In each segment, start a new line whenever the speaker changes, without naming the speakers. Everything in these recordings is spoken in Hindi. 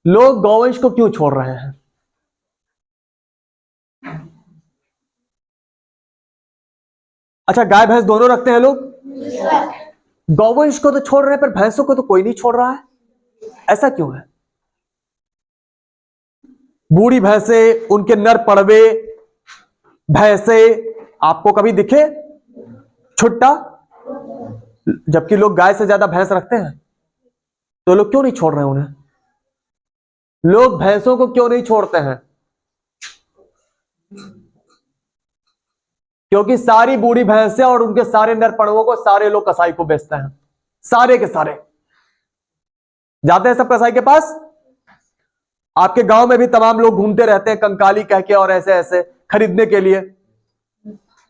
लोग गौवंश को क्यों छोड़ रहे हैं? अच्छा, गाय भैंस दोनों रखते हैं लोग? गौवंश को तो छोड़ रहे हैं, पर भैंसों को तो कोई नहीं छोड़ रहा है, ऐसा क्यों है? बूढ़ी भैंसे, उनके नर पड़वे भैंसे आपको कभी दिखे छुट्टा? जबकि लोग गाय से ज्यादा भैंस रखते हैं, तो लोग क्यों नहीं छोड़ रहे हैं उन्हें? लोग भैंसों को क्यों नहीं छोड़ते हैं? क्योंकि सारी बूढ़ी भैंसें और उनके सारे नर पड़वों को सारे लोग कसाई को बेचते हैं, सारे के सारे जाते हैं सब कसाई के पास। आपके गांव में भी तमाम लोग घूमते रहते हैं कंकाली कह के और ऐसे ऐसे खरीदने के लिए,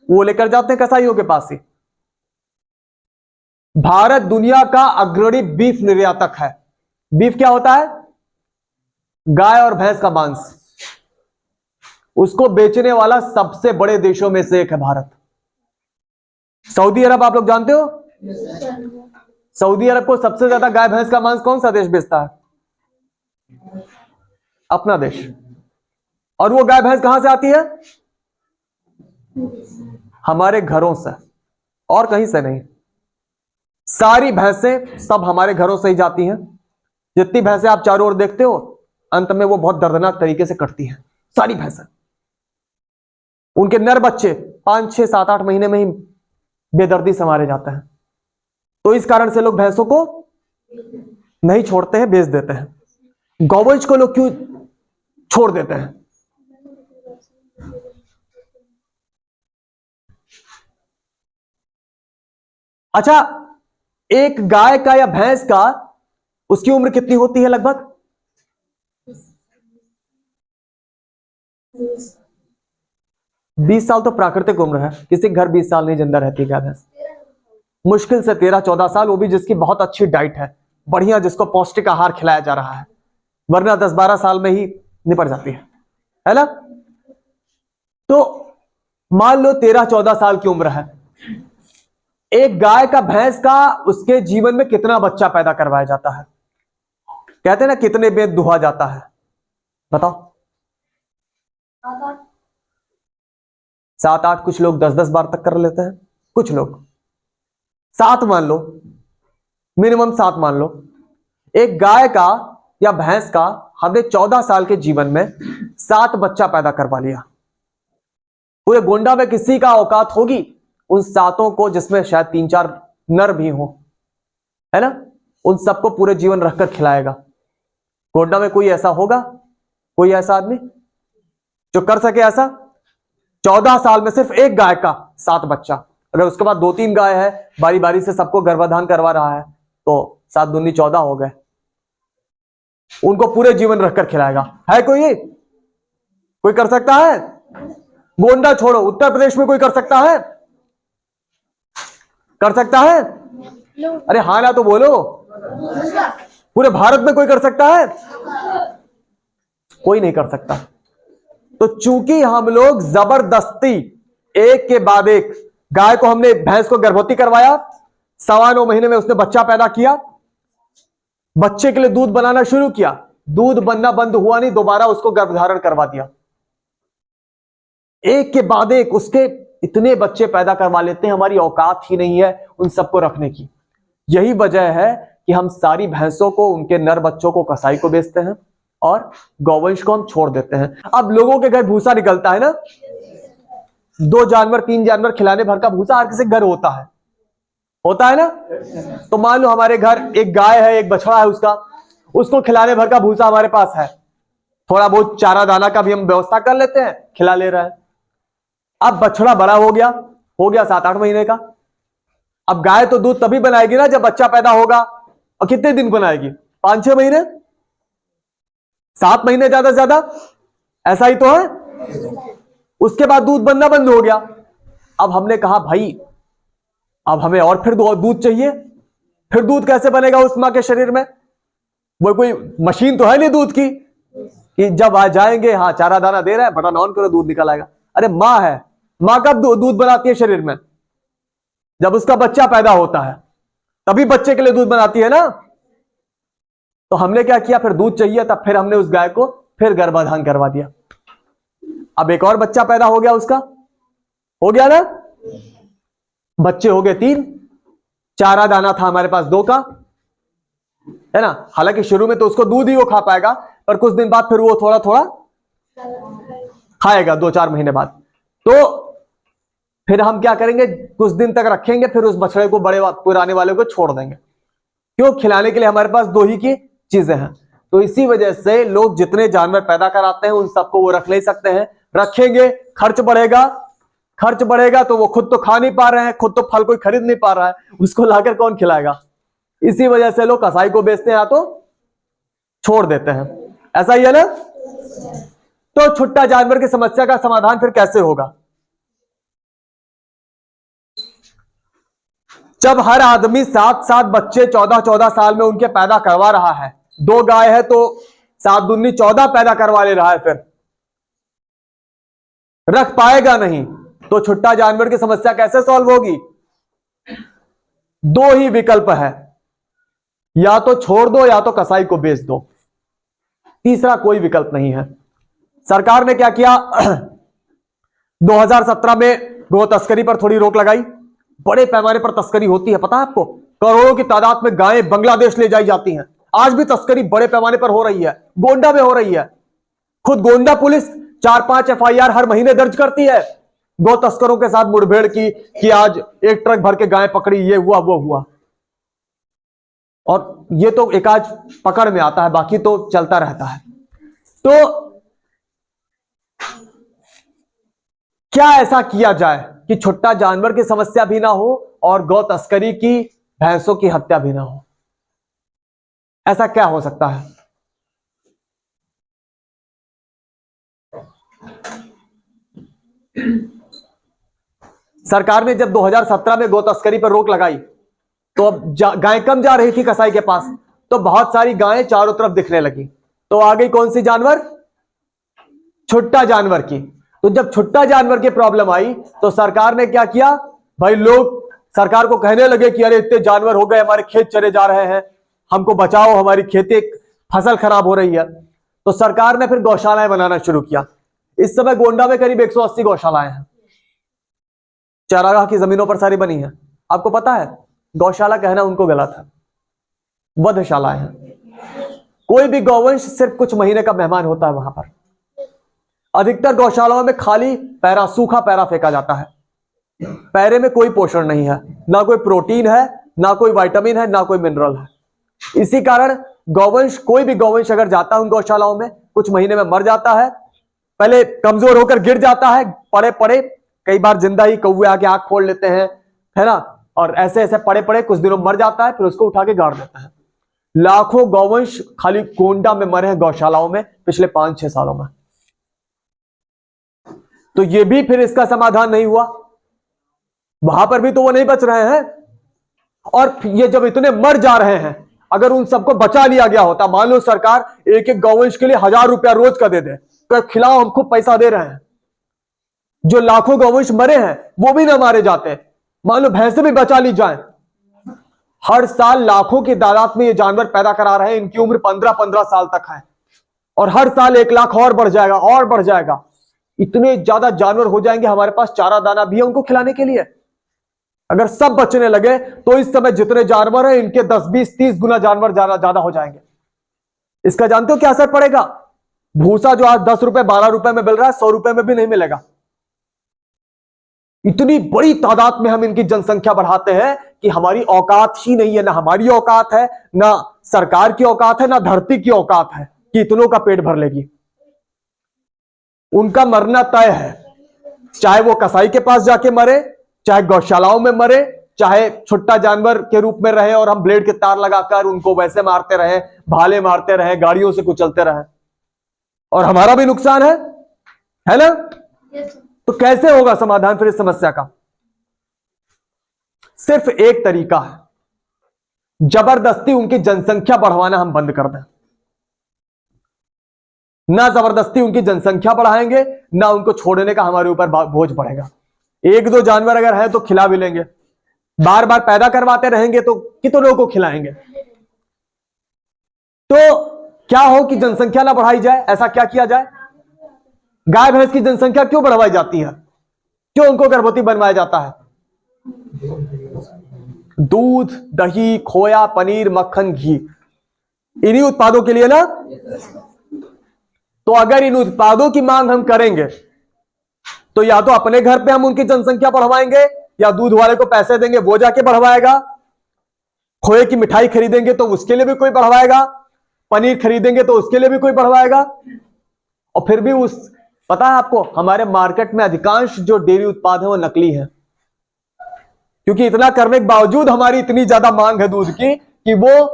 वो लेकर जाते हैं कसाईयों के पास ही। भारत दुनिया का अग्रणी बीफ निर्यातक है। बीफ क्या होता है? गाय और भैंस का मांस। उसको बेचने वाला सबसे बड़े देशों में से एक है भारत। सऊदी अरब आप लोग जानते हो? सऊदी अरब को सबसे ज्यादा गाय भैंस का मांस कौन सा देश बेचता है? अपना देश। और वो गाय भैंस कहां से आती है? हमारे घरों से, और कहीं से नहीं। सारी भैंसें सब हमारे घरों से ही जाती हैं। जितनी भैंसें आप चारों ओर देखते हो, अंत में वो बहुत दर्दनाक तरीके से कटती हैं सारी भैंसें। उनके नर बच्चे 5, 6, 7, 8 महीने में ही बेदर्दी से मारे जाते हैं। तो इस कारण से लोग भैंसों को नहीं छोड़ते हैं, बेच देते हैं। गौवंश को लोग क्यों छोड़ देते हैं? अच्छा, एक गाय का या भैंस का उसकी उम्र कितनी होती है लगभग? 20 साल तो प्राकृतिक उम्र है। किसी घर 20 साल नहीं जिंदा रहती गाय भैंस। मुश्किल से 13-14 साल, वो भी जिसकी बहुत अच्छी डाइट है, बढ़िया, जिसको पौष्टिक आहार खिलाया जा रहा है, वरना 10-12 साल में ही निपट जाती है ना? तो मान लो 13-14 साल की उम्र है। एक गाय का, भैंस का, उसके जीवन में कितना बच्चा पैदा करवाया जाता है? कहते हैं ना, कितने बेद दुहा जाता है, बताओ? 7-8, कुछ लोग 10-10 बार तक कर लेते हैं, कुछ लोग 7 मान लो, मिनिमम 7 मान लो। एक गाय का या भैंस का हमने 14 साल के जीवन में 7 बच्चा पैदा करवा लिया। पूरे गोंडा में किसी का औकात होगी उन 7 को, जिसमें शायद 3-4 नर भी हो, है ना? उन सबको पूरे जीवन रखकर खिलाएगा। गोंडा में कोई ऐसा होगा, कोई ऐसा आदमी जो कर सके ऐसा? 14 साल में सिर्फ एक गाय का 7 बच्चा। अगर उसके बाद 2-3 गाय है, बारी बारी से सबको गर्भाधान करवा रहा है, तो 7 दूनी 14 हो गए। उनको पूरे जीवन रखकर खिलाएगा। है कोई कर सकता है? गोंडा छोड़ो, उत्तर प्रदेश में कोई कर सकता है? कर सकता है? अरे हाँ ना तो बोलो। पूरे भारत में कोई कर सकता है? कोई नहीं कर सकता। तो चूंकि हम लोग जबरदस्ती एक के बाद एक, गाय को हमने, भैंस को गर्भवती करवाया, 9.25 महीने में उसने बच्चा पैदा किया, बच्चे के लिए दूध बनाना शुरू किया, दूध बनना बंद हुआ नहीं, दोबारा उसको गर्भधारण करवा दिया। एक के बाद एक उसके इतने बच्चे पैदा करवा लेते हैं, हमारी औकात ही नहीं है उन सबको रखने की। यही वजह है कि हम सारी भैंसों को, उनके नर बच्चों को कसाई को बेचते हैं और गौवंश को हम छोड़ देते हैं। अब लोगों के घर भूसा निकलता है ना, 2 जानवर 3 जानवर खिलाने भर का भूसा हर किसी के घर होता है ना? तो मान लो हमारे घर एक गाय है, एक बछड़ा है, उसको खिलाने भर का भूसा हमारे पास है, थोड़ा बहुत चारा दाना का भी हम व्यवस्था कर लेते हैं, खिला ले रहा है। अब बछड़ा बड़ा हो गया 7-8 महीने का। अब गाय तो दूध तभी बनाएगी ना जब बच्चा पैदा होगा, और कितने दिन बनाएगी? 5-6 महीने, 7 महीने ज्यादा से ज्यादा, ऐसा ही तो है। उसके बाद दूध बनना बंद हो गया। अब हमने कहा भाई अब हमें और फिर दूध चाहिए। फिर दूध कैसे बनेगा उस मां के शरीर में? वो कोई मशीन तो है नहीं दूध की कि जब आ जाएंगे, हाँ चारा दाना दे रहा है, बटन ऑन करो दूध निकल आएगा। अरे मां है, मां कब दूध बनाती है शरीर में? जब उसका बच्चा पैदा होता है, तभी बच्चे के लिए दूध बनाती है ना। तो हमने क्या किया, फिर दूध चाहिए, तब फिर हमने उस गाय को फिर गर्भाधान करवा दिया। अब एक और बच्चा पैदा हो गया उसका, हो गया ना, बच्चे हो गए 3, चारा दाना था हमारे पास 2 का, है ना। हालांकि शुरू में तो उसको दूध ही वो खा पाएगा, पर कुछ दिन बाद फिर वो थोड़ा थोड़ा खाएगा, 2-4 महीने बाद। तो फिर हम क्या करेंगे, कुछ दिन तक रखेंगे, फिर उस बछड़े को बड़े पुराने वाले को छोड़ देंगे। क्यों, खिलाने के लिए हमारे पास 2 ही की चीजें हैं। तो इसी वजह से लोग जितने जानवर पैदा कराते हैं उन सबको वो रख नहीं सकते हैं। रखेंगे, खर्च बढ़ेगा, खर्च बढ़ेगा तो वो खुद तो खा नहीं पा रहे हैं, खुद तो फल कोई खरीद नहीं पा रहा है, उसको लाकर कौन खिलाएगा। इसी वजह से लोग कसाई को बेचते हैं या तो छोड़ देते हैं। ऐसा ही है ना। तो छुट्टा जानवर की समस्या का समाधान फिर कैसे होगा। जब हर आदमी 7-7 बच्चे 14-14 साल में उनके पैदा करवा रहा है, 2 गाय है तो 7 दूनी 14 पैदा करवा ले रहा है, फिर रख पाएगा नहीं, तो छुट्टा जानवर की समस्या कैसे सॉल्व होगी। 2 ही विकल्प है, या तो छोड़ दो या तो कसाई को बेच दो, तीसरा कोई विकल्प नहीं है। सरकार ने क्या किया 2017 में गो तस्करी पर थोड़ी रोक लगाई। बड़े पैमाने पर तस्करी होती है, पता है आपको, करोड़ों की तादाद में गायें बांग्लादेश ले जाई जाती हैं। आज भी तस्करी बड़े पैमाने पर हो रही है, गोंडा में हो रही है। खुद गोंडा पुलिस 4-5 FIR हर महीने दर्ज करती है गौ तस्करों के साथ मुठभेड़ की, कि आज एक ट्रक भर के गायें पकड़ी, ये हुआ वो हुआ। और ये तो एक आज पकड़ में आता है, बाकी तो चलता रहता है। तो क्या ऐसा किया जाए कि छुट्टा जानवर की समस्या भी ना हो और गौ तस्करी की, भैंसों की हत्या भी ना हो। ऐसा क्या हो सकता है। सरकार ने जब 2017 में गौ तस्करी पर रोक लगाई तो अब गाय कम जा रही थी कसाई के पास, तो बहुत सारी गायें चारों तरफ दिखने लगी। तो आ गई कौन सी जानवर, छुट्टा जानवर की। तो जब छुट्टा जानवर की प्रॉब्लम आई तो सरकार ने क्या किया, भाई लोग सरकार को कहने लगे कि अरे इतने जानवर हो गए, हमारे खेत चरे जा रहे हैं, हमको बचाओ, हमारी खेती फसल खराब हो रही है। तो सरकार ने फिर गौशालाएं बनाना शुरू किया। इस समय गोंडा में करीब 180 गौशालाएं हैं, चारागाह की जमीनों पर सारी बनी है। आपको पता है गौशाला कहना उनको गलत है, वधशालाएं हैं। कोई भी गौवंश सिर्फ कुछ महीने का मेहमान होता है वहां पर। अधिकतर गौशालाओं में खाली पैरा, सूखा पैरा फेंका जाता है, पैरे में कोई पोषण नहीं है, ना कोई प्रोटीन है, ना कोई विटामिन है, ना कोई मिनरल है। इसी कारण गौवंश, कोई भी गौवंश अगर जाता है उन गौशालाओं में, कुछ महीने में मर जाता है, पहले कमजोर होकर गिर जाता है, पड़े पड़े, कई बार जिंदा ही कौवे आके आंख फोड़ लेते हैं, है ना, और ऐसे ऐसे पड़े पड़े कुछ दिनों मर जाता है, फिर उसको उठा के गाड़ देता है। लाखों गौवंश खाली गोंडा में मरे हैं गौशालाओं में पिछले 5-6 सालों में। तो ये भी फिर इसका समाधान नहीं हुआ, वहां पर भी तो वो नहीं बच रहे हैं। और ये जब इतने मर जा रहे हैं, अगर उन सबको बचा लिया गया होता, मान लो सरकार एक एक गौवंश के लिए 1000 रुपया रोज का दे दे, तो खिलाओ, हमको पैसा दे रहे हैं, जो लाखों गौवंश मरे हैं वो भी ना मारे जाते, मान लो भैंसे भी बचा ली जाए। हर साल लाखों की तादाद में ये जानवर पैदा करा रहे हैं, इनकी उम्र 15-15 साल तक है, और हर साल 1 लाख और बढ़ जाएगा और बढ़ जाएगा। इतने ज्यादा जानवर हो जाएंगे, हमारे पास चारा दाना भी है उनको खिलाने के लिए। अगर सब बचने लगे तो इस समय जितने जानवर हैं इनके 10-20-30 गुना जानवर ज्यादा हो जाएंगे। इसका जानते हो क्या असर पड़ेगा। भूसा जो आज 10 रुपए 12 रुपए में मिल रहा है, 100 रुपए में भी नहीं मिलेगा। इतनी बड़ी तादाद में हम इनकी जनसंख्या बढ़ाते हैं कि हमारी औकात ही नहीं है, ना हमारी औकात है, ना सरकार की औकात है, ना धरती की औकात है कि इतनों का पेट भर लेगी। उनका मरना तय है, चाहे वो कसाई के पास जाके मरे, चाहे गौशालाओं में मरे, चाहे छुट्टा जानवर के रूप में रहे और हम ब्लेड के तार लगाकर उनको वैसे मारते रहे, भाले मारते रहे, गाड़ियों से कुचलते रहे, और हमारा भी नुकसान है ना। तो कैसे होगा समाधान फिर इस समस्या का। सिर्फ एक तरीका है, जबरदस्ती उनकी जनसंख्या बढ़वाना हम बंद कर दें। ना जबरदस्ती उनकी जनसंख्या बढ़ाएंगे, ना उनको छोड़ने का हमारे ऊपर बोझ बढ़ेगा। 1-2 जानवर अगर है तो खिला भी लेंगे, बार बार पैदा करवाते रहेंगे तो कितनों को खिलाएंगे। तो क्या हो कि जनसंख्या ना बढ़ाई जाए, ऐसा क्या किया जाए? गाय भैंस की जनसंख्या क्यों बढ़ाई जाती है? क्यों उनको गर्भवती बनवाया जाता है? दूध, दही, खोया, पनीर, मक्खन, घी, इन्हीं उत्पादों के लिए ना। तो अगर इन उत्पादों की मांग हम करेंगे तो या तो अपने घर पे हम उनकी जनसंख्या बढ़वाएंगे, या दूध वाले को पैसे देंगे वो जाके बढ़वाएगा। खोए की मिठाई खरीदेंगे तो उसके लिए भी कोई बढ़वाएगा, पनीर खरीदेंगे तो उसके लिए भी कोई बढ़वाएगा। और फिर भी पता है आपको, हमारे मार्केट में अधिकांश जो डेयरी उत्पाद है वो नकली है, क्योंकि इतना करने के बावजूद हमारी इतनी ज्यादा मांग है दूध की कि वो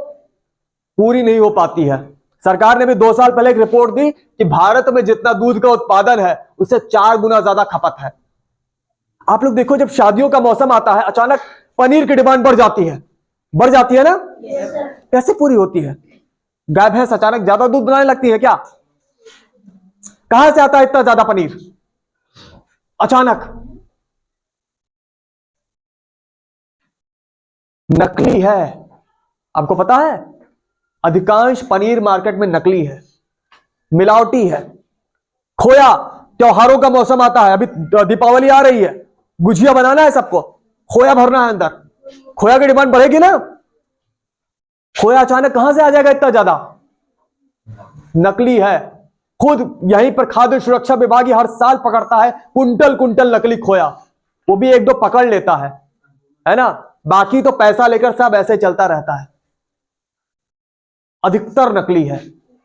पूरी नहीं हो पाती है। सरकार ने भी 2 साल पहले एक रिपोर्ट दी कि भारत में जितना दूध का उत्पादन है उससे 4 गुना ज्यादा खपत है। आप लोग देखो, जब शादियों का मौसम आता है अचानक पनीर की डिमांड बढ़ जाती है ना। कैसे पूरी होती है? गाय भैंस अचानक ज्यादा दूध बनाने लगती है क्या? कहां से आता है इतना ज्यादा पनीर अचानक? नकली है। आपको पता है अधिकांश पनीर मार्केट में नकली है, मिलावटी है। खोया, त्योहारों का मौसम आता है, अभी दीपावली आ रही है, गुजिया बनाना है सबको, खोया भरना है अंदर, खोया की डिमांड बढ़ेगी ना। खोया अचानक कहां से आ जाएगा इतना ज्यादा? नकली है। खुद यहीं पर खाद्य सुरक्षा विभाग हर साल पकड़ता है कुंटल कुंटल नकली खोया, वो भी 1-2 पकड़ लेता है ना, बाकी तो पैसा लेकर सब ऐसे चलता रहता है। अधिकतर नकली है।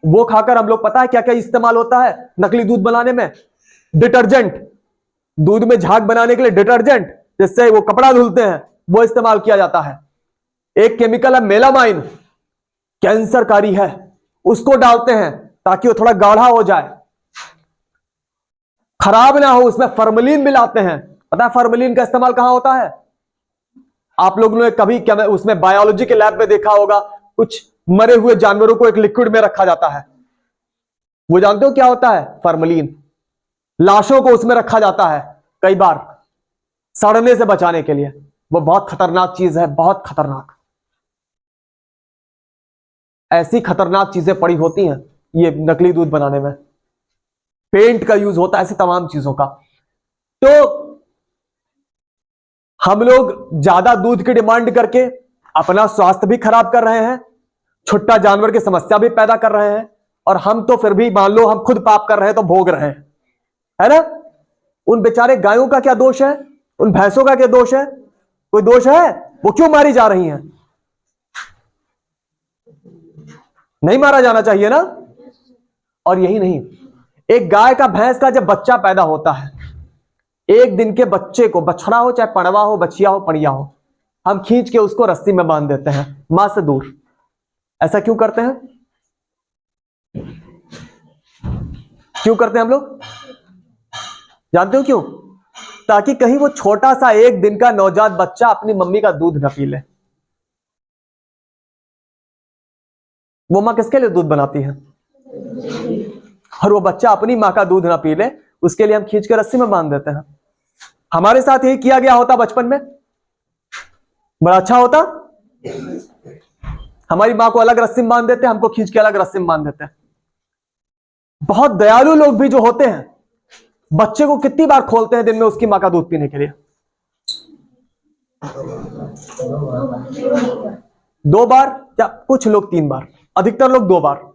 वो खाकर हम लोग, पता है क्या क्या इस्तेमाल होता है नकली दूध बनाने में? डिटर्जेंट, दूध में झाग बनाने के लिए डिटर्जेंट, जिससे वो कपड़ा धुलते हैं, वो इस्तेमाल किया जाता है। एक केमिकल है मेलामाइन, कैंसरकारी है, उसको डालते हैं ताकि वो थोड़ा गाढ़ा हो जाए, खराब ना हो। उसमें फॉर्मेलिन मिलाते हैं। पता है फॉर्मेलिन का इस्तेमाल कहां होता है? आप लोगों ने कभी क्या उसमें बायोलॉजी के लैब में देखा होगा, कुछ मरे हुए जानवरों को एक लिक्विड में रखा जाता है, वो जानते हो क्या होता है? फॉर्मेलिन। लाशों को उसमें रखा जाता है कई बार सड़ने से बचाने के लिए। वो बहुत खतरनाक चीज है, बहुत खतरनाक। ऐसी खतरनाक चीजें पड़ी होती हैं ये नकली दूध बनाने में। पेंट का यूज होता है, ऐसी तमाम चीजों का। तो हम लोग ज्यादा दूध की डिमांड करके अपना स्वास्थ्य भी खराब कर रहे हैं, छुट्टा जानवर की समस्या भी पैदा कर रहे हैं, और हम तो फिर भी मान लो हम खुद पाप कर रहे हैं तो भोग रहे हैं, है ना। उन बेचारे गायों का क्या दोष है? उन भैंसों का क्या दोष है? कोई दोष है? वो क्यों मारी जा रही हैं? नहीं मारा जाना चाहिए ना। और यही नहीं, एक गाय का, भैंस का जब बच्चा पैदा होता है, एक दिन के बच्चे को, बछड़ा हो चाहे पड़वा हो, बछिया हो, पड़िया हो, हम खींच के उसको रस्सी में बांध देते हैं मां से दूर। ऐसा क्यों करते हैं? क्यों करते हैं हम लोग? जानते हो क्यों? ताकि कहीं वो छोटा सा 1 दिन का नवजात बच्चा अपनी मम्मी का दूध न पी ले। वो मां किसके लिए दूध बनाती है? और वो बच्चा अपनी मां का दूध ना पी ले, उसके लिए हम खींच के रस्सी में बांध देते हैं। हमारे साथ यही किया गया होता बचपन में, बड़ा अच्छा होता। हमारी मां को अलग रस्सी में बांध देते, हमको खींच के अलग रस्सी में बांध देते हैं। बहुत दयालु लोग भी जो होते हैं, बच्चे को कितनी बार खोलते हैं दिन में उसकी मां का दूध पीने के लिए? 2 बार, या कुछ लोग 3 बार, अधिकतर लोग 2 बार।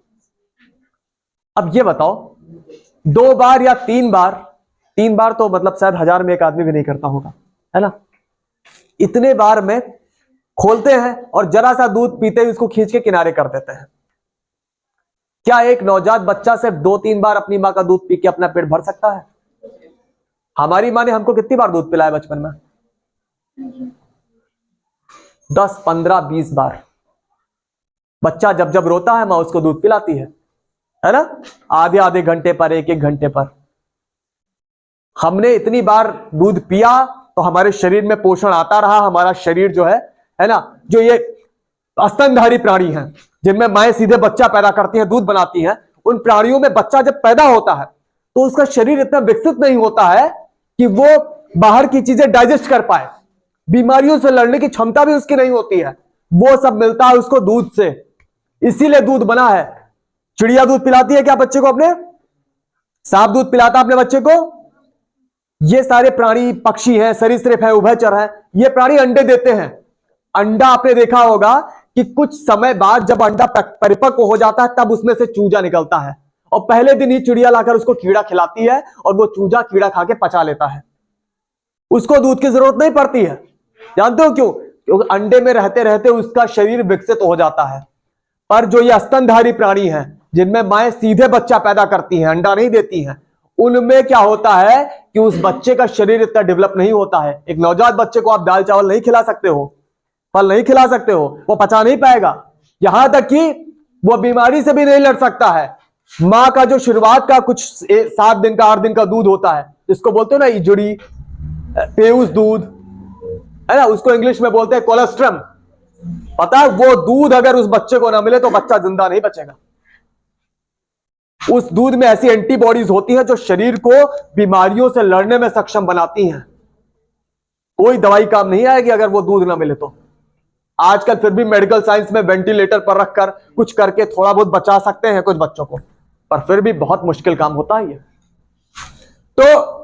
अब ये बताओ, 2 बार या 3 बार, 3 बार तो मतलब शायद 1000 में एक आदमी भी नहीं करता होगा, है ना। इतने बार में खोलते हैं और जरा सा दूध पीते ही उसको खींच के किनारे कर देते हैं। क्या एक नवजात बच्चा सिर्फ 2-3 बार अपनी मां का दूध पी के अपना पेट भर सकता है? हमारी मां ने हमको कितनी बार दूध पिलाया बचपन में? 10, 15, 20 बार। बच्चा जब जब रोता है मां उसको दूध पिलाती है ना, आधे आधे घंटे पर, 1-1 घंटे पर। हमने इतनी बार दूध पिया तो हमारे शरीर में पोषण आता रहा। हमारा शरीर जो है ना, जो ये स्तनधारी प्राणी हैं जिनमें माएं सीधे बच्चा पैदा करती हैं, दूध बनाती हैं, उन प्राणियों में बच्चा जब पैदा होता है तो उसका शरीर इतना विकसित नहीं होता है कि वो बाहर की चीजें डाइजेस्ट कर पाए। बीमारियों से लड़ने की क्षमता भी उसकी नहीं होती है। वो सब मिलता है उसको दूध से। इसीलिए दूध बना है। चिड़िया दूध पिलाती है क्या बच्चे को अपने? सांप दूध पिलाता अपने बच्चे को? ये सारे प्राणी, पक्षी हैं, सरीसृप है, उभयचर है, ये प्राणी अंडे देते हैं। अंडा आपने देखा होगा कि कुछ समय बाद जब अंडा परिपक्व हो जाता है तब उसमें से चूजा निकलता है, और पहले दिन ही चिड़िया लाकर उसको कीड़ा खिलाती है और वो चूजा कीड़ा खा के पचा लेता है। उसको दूध की जरूरत नहीं पड़ती है। जानते हो क्यों? क्योंकि अंडे में रहते रहते उसका शरीर विकसित हो जाता है। पर जो ये स्तनधारी प्राणी हैं, जिनमें माएं सीधे बच्चा पैदा करती हैं, अंडा नहीं देती हैं, उनमें क्या होता है कि उस बच्चे का शरीर इतना डेवलप नहीं होता है। एक नवजात बच्चे को आप दाल चावल नहीं खिला सकते हो, फल नहीं खिला सकते हो, वो पचा नहीं पाएगा। यहां तक कि वो बीमारी से भी नहीं लड़ सकता है। मां का जो शुरुआत का कुछ 7 दिन का 8 दिन का दूध होता है, जिसको बोलते हो ना इजड़ी, पेयूस दूध है ना, उसको इंग्लिश में बोलते हैं कोलेस्ट्रम। पता है, वो दूध अगर उस बच्चे को ना मिले तो बच्चा जिंदा नहीं बचेगा। उस दूध में ऐसी एंटीबॉडीज होती हैं जो शरीर को बीमारियों से लड़ने में सक्षम बनाती हैं। कोई दवाई काम नहीं आएगी अगर वो दूध ना मिले तो। आजकल फिर भी मेडिकल साइंस में वेंटिलेटर पर रखकर कुछ करके थोड़ा बहुत बचा सकते हैं कुछ बच्चों को, पर फिर भी बहुत मुश्किल काम होता है ये। तो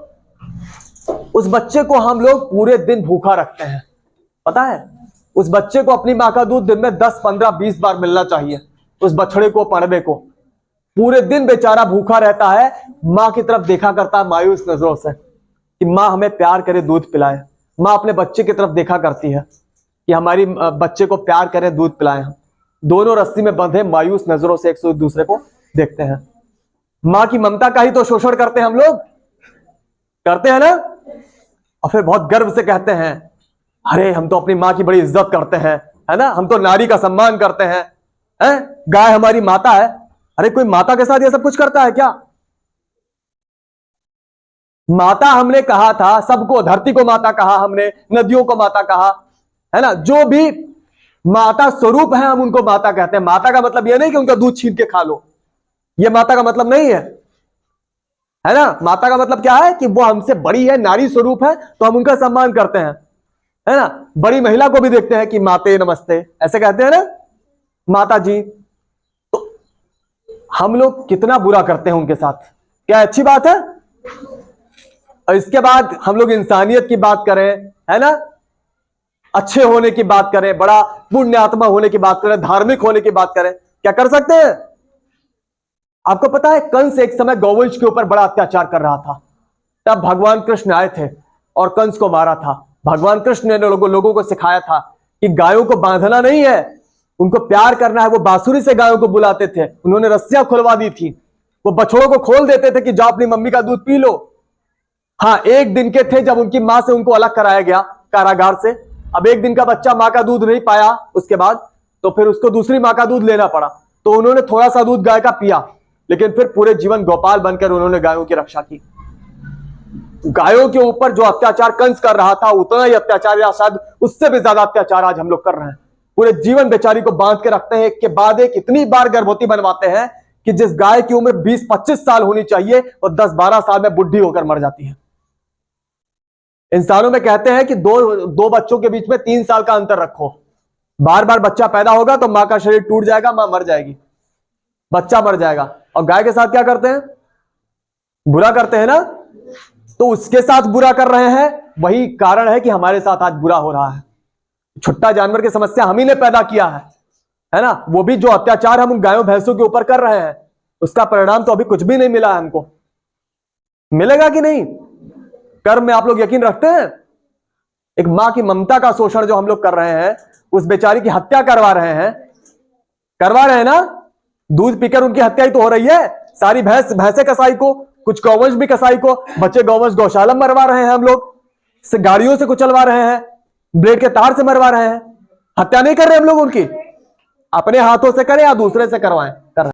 उस बच्चे को हम लोग पूरे दिन भूखा रखते हैं। पता है, उस बच्चे को अपनी मां का दूध दिन में 10, 15, 20 बार मिलना चाहिए। उस बछड़े को, पड़बे को पूरे दिन बेचारा भूखा रहता है, मां की तरफ देखा करता है मायूस नजरों से कि मां हमें प्यार करे, दूध पिलाए। मां अपने बच्चे की तरफ देखा करती है कि हमारी बच्चे को प्यार करें, दूध पिलाएं। हम दोनों रस्सी में बंधे मायूस नजरों से एक दूसरे को देखते हैं। मां की ममता का ही तो शोषण करते हैं हम लोग, करते हैं ना। और फिर बहुत गर्व से कहते हैं, अरे हम तो अपनी मां की बड़ी इज्जत करते हैं, है ना, हम तो नारी का सम्मान करते हैं, गाय हमारी माता है। अरे कोई माता के साथ ये सब कुछ करता है क्या? माता हमने कहा था सबको, धरती को माता कहा हमने, नदियों को माता कहा, है ना। जो भी माता स्वरूप है हम उनको माता कहते हैं। माता का मतलब यह नहीं कि उनका दूध छीन के खा लो, यह माता का मतलब नहीं है ना। माता का मतलब क्या है कि वो हमसे बड़ी है, नारी स्वरूप है, तो हम उनका सम्मान करते हैं, है ना। बड़ी महिला को भी देखते हैं कि माते नमस्ते, ऐसे कहते हैं ना, माता जी। तो हम लोग कितना बुरा करते हैं उनके साथ, क्या अच्छी बात है? और इसके बाद हम लोग इंसानियत की बात करें, है ना, अच्छे होने की बात करें, बड़ा पुण्यात्मा होने की बात करें, धार्मिक होने की बात करें, क्या कर सकते हैं? आपको पता है कंस एक समय गौवंश के ऊपर बड़ा अत्याचार कर रहा था। तब भगवान कृष्ण आए थे और कंस को मारा था। भगवान कृष्ण ने लोगों को सिखाया था कि गायों को बांधना नहीं है, उनको प्यार करना है। वो बांसुरी से गायों को बुलाते थे, उन्होंने रस्सियां खुलवा दी थी। वो बछड़ों को खोल देते थे कि जाओ अपनी मम्मी का दूध पी लो। हाँ, एक दिन के थे जब उनकी मां से उनको अलग कराया गया कारागार से। अब एक दिन का बच्चा मां का दूध नहीं पाया उसके बाद, तो फिर उसको दूसरी मां का दूध लेना पड़ा। तो उन्होंने थोड़ा सा दूध गाय का पिया, लेकिन फिर पूरे जीवन गोपाल बनकर उन्होंने गायों की रक्षा की। गायों के ऊपर जो अत्याचार कंस कर रहा था, उतना ही अत्याचार या शायद उससे भी ज्यादा अत्याचार आज हम लोग कर रहे हैं। पूरे जीवन बेचारी को बांध के रखते हैं, एक के बाद एक इतनी बार गर्भवती बनवाते हैं कि जिस गाय की उम्र 20-25 साल होनी चाहिए वो 10-12 साल में बुढ़ी होकर मर जाती है। इंसानों में कहते हैं कि दो बच्चों के बीच में 3 साल का अंतर रखो। बार बार बच्चा पैदा होगा तो मां का शरीर टूट जाएगा, मां मर जाएगी, बच्चा मर जाएगा। और गाय के साथ क्या करते हैं? बुरा करते हैं ना। तो उसके साथ बुरा कर रहे हैं, वही कारण है कि हमारे साथ आज बुरा हो रहा है। छुट्टा जानवर की समस्या हम ही ने पैदा किया है ना। वो भी जो अत्याचार हम उन गायों भैंसों के ऊपर कर रहे हैं, उसका परिणाम तो अभी कुछ भी नहीं मिला है हमको। मिलेगा कि नहीं? कर्म में आप लोग यकीन रखते हैं? एक मां की ममता का शोषण जो हम लोग कर रहे हैं, उस बेचारी की हत्या करवा रहे हैं ना। दूध पीकर उनकी हत्या ही तो हो रही है। सारी भैंसे कसाई को, कुछ गौवंश भी कसाई को, बच्चे गौवंश गौशाला में मरवा रहे हैं हम लोग, गाड़ियों से कुचलवा रहे हैं, ब्लेड के तार से मरवा रहे हैं। हत्या नहीं कर रहे हम लोग उनकी, अपने हाथों से करें या दूसरे से करवाएं।